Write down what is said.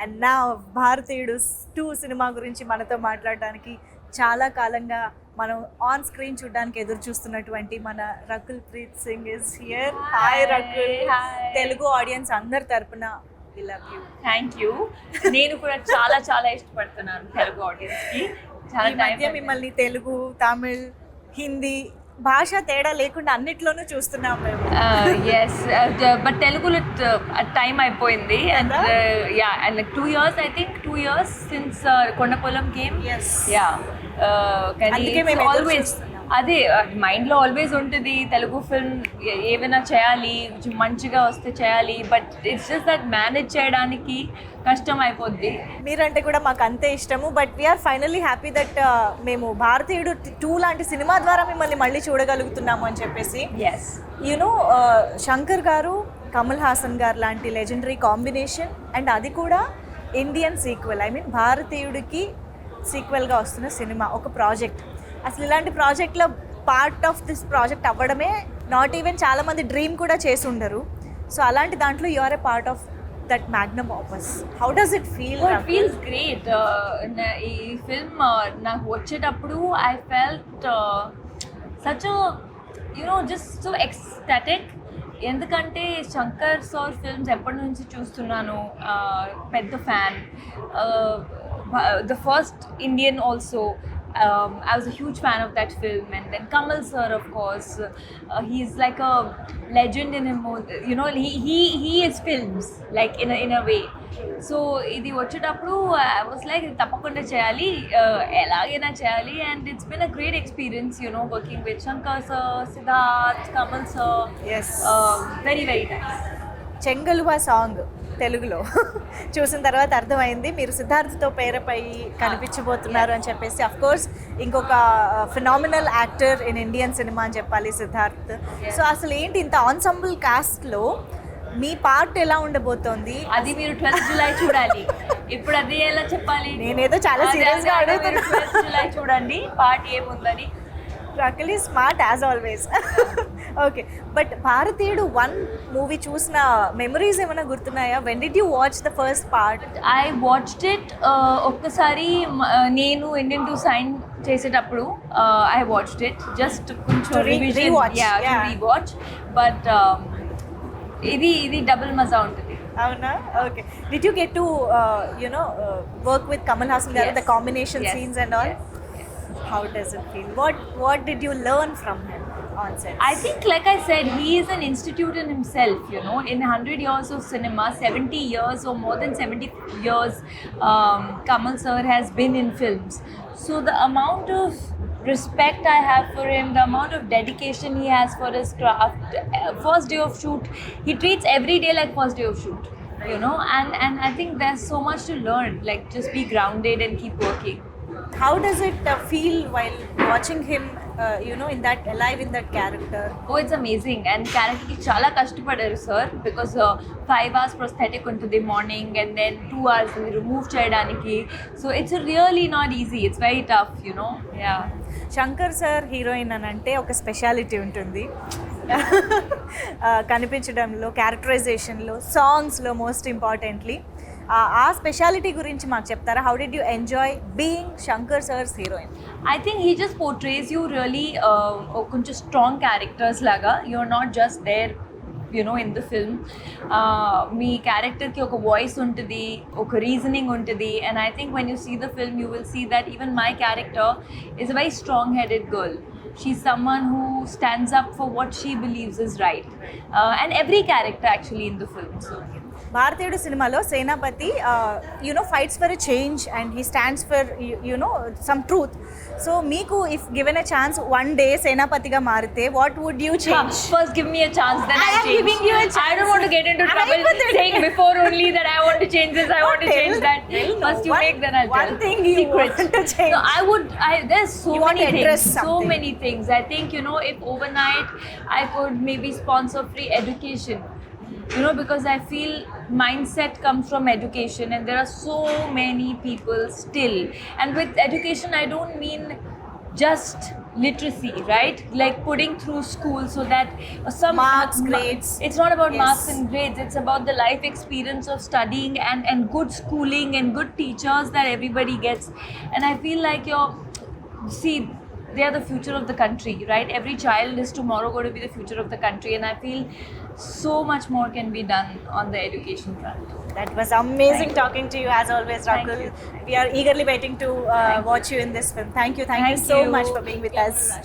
And నా భారతీయుడు 2 cinema గురించి మనతో మాట్లాడడానికి చాలా కాలంగా మనం ఆన్ స్క్రీన్ చూడడానికి ఎదురు చూస్తున్నటువంటి మన Rakul Preet Singh is here. Hi Rakul. Telugu audience అందరి తరపున we love you. Thank you. నేను కూడా చాలా చాలా ఇష్టపడుతున్నాను తెలుగు ఆడియన్స్కి. ఈ మధ్య మిమ్మల్ని తెలుగు, తమిళ్, హిందీ భాష తేడా లేకుండా అన్నిట్లోనూ చూస్తున్నాం మేము. ఎస్, బట్ తెలుగులో టైం అయిపోయింది. And yeah, and like 2 years, I think 2 years since Kondapolam came. Yeah, కానీ ఆల్వేస్ అదే మైండ్లో ఆల్వేస్ ఉంటుంది తెలుగు ఫిల్మ్ ఏమైనా చేయాలి, మంచిగా వస్తే చేయాలి, but it's just that manage చేయడానికి కష్టం అయిపోద్ది. మీరంటే కూడా మాకు అంతే ఇష్టము. But we're finally happy that మేము భారతీయుడు 2 లాంటి సినిమా ద్వారా మిమ్మల్ని మళ్ళీ చూడగలుగుతున్నాము అని చెప్పేసి. ఎస్, యూనో శంకర్ గారు, కమల్ హాసన్ గారు లాంటి లెజెండరీ కాంబినేషన్, అండ్ అది కూడా ఇండియన్ సీక్వెల్. ఐ మీన్ భారతీయుడికి సీక్వెల్గా వస్తున్న సినిమా, ఒక ప్రాజెక్ట్. అసలు ఇలాంటి ప్రాజెక్ట్లో పార్ట్ ఆఫ్ దిస్ ప్రాజెక్ట్ అవ్వడమే నాట్ ఈవెన్ చాలామంది డ్రీమ్ కూడా చేసి ఉండరు. సో అలాంటి దాంట్లో you are a part of that magnum opus. How does it feel? It feels great. ఈ ఫిల్మ్ నాకు వచ్చేటప్పుడు I felt such just so ecstatic. ఎందుకంటే శంకర్ సార్ ఫిల్మ్స్ ఎప్పటి నుంచి చూస్తున్నాను, పెద్ద fan. The first Indian also. I was a huge fan of that film, and then Kamal sir, of course, he's like a legend in him. He is films like in a way. So idi vachedappudu I was like tappakunda cheyali, elagena cheyali, and it's been a great experience, working with Shankar sir, Siddharth, Kamal sir. Yes, very very nice. Chengaluva song తెలుగులో చూసిన తర్వాత అర్థమైంది మీరు సిద్ధార్థ్తో పేరపై కనిపించబోతున్నారు అని చెప్పేసి. Of course ఇంకొక phenomenal actor in Indian cinema అని చెప్పాలి సిద్ధార్థ్. సో అసలు ఏంటి ఇంత ఆన్సంబుల్ కాస్ట్లో మీ పార్ట్ ఎలా ఉండబోతోంది? అది మీరు 12th July చూడాలి. ఇప్పుడు అది ఎలా చెప్పాలి? నేనేదో చాలా సీరియస్గా అడుగుతున్నా. 12th July చూడండి పార్ట్ ఏముందని. Rakul is smart as always. Okay, but భారతీయుడు 1 మూవీ చూసిన మెమరీస్ ఏమైనా గుర్తున్నాయా? When did you watch the first part? I watched it ఒక్కసారి నేను ఇండియన్ 2 సైన్ చేసేటప్పుడు ఐ వాచ్డ్ ఇట్ జస్ట్ కొంచెం రీవాచ్. బట్ ఇది డబుల్ మజా ఉంటుంది. అవునా? Okay. Did you get to work with Kamal Haasan garu, the combination scenes and all? How does it feel? What did you learn from him on set? I think, like I said, he is an institute in himself. In 100 years of cinema, 70 years or more than 70 years, Kamal sir has been in films. So the amount of respect I have for him, the amount of dedication he has for his craft. First day of shoot, he treats every day like first day of shoot. And I think there's so much to learn. Like, just be grounded and keep working. How does it feel while watching him, in that alive in that character? Oh, it's amazing. And character ki chala kashtapadaaru sir, because 5 hours prosthetic untundi morning and then 2 hours remove cheyadaniki. So it's really not easy. It's very tough, Yeah. Shankar sir heroine అని అంటే ఒక speciality ఉంటుంది. కనిపించడంలో, క్యారెక్టరైజేషన్లో, సాంగ్స్లో most importantly. ఆ speciality గురించి మాకు చెప్తారా? How did you enjoy being Shankar sir's heroine? I think he just portrays you really కొంచెం స్ట్రాంగ్ క్యారెక్టర్స్ లాగా. You're not just there, in the film. మీ క్యారెక్టర్కి ఒక వాయిస్ ఉంటుంది, ఒక రీజనింగ్ ఉంటుంది. And I think when you see the film, you will see that even my character is a very strong-headed girl. She's someone who stands up for what she believes is right. And every character actually in the film. So భారతీయుడు సినిమాలో Senapathi fights for a change and he stands for some truth. So మీకు if given a chance one day సేనాపతిగా మారితే what would you change? First give me a chance, then I am change. giving you a chance. I don't want to get into trouble saying before only that I want to change this, I want to change that. First you make, then I'll tell. One thing you want to change. No, there's so You want many to things. address So something. many things. I think, if overnight I could maybe sponsor free education. Because I feel mindset comes from education, and there are so many people still. And with education, I don't mean just literacy, right? Like putting through school so that some Marks, grades. It's not about Yes. marks and grades. It's about the life experience of studying and good schooling and good teachers that everybody gets. And I feel like see, they are the future of the country, right? Every child is tomorrow going to be the future of the country, and I feel so much more can be done on the education front. That was amazing Thank you. talking to you as always, Thank Rakul. you. We are eagerly waiting to Thank you. watch you in this film. Thank you Thank so you. much for being with us.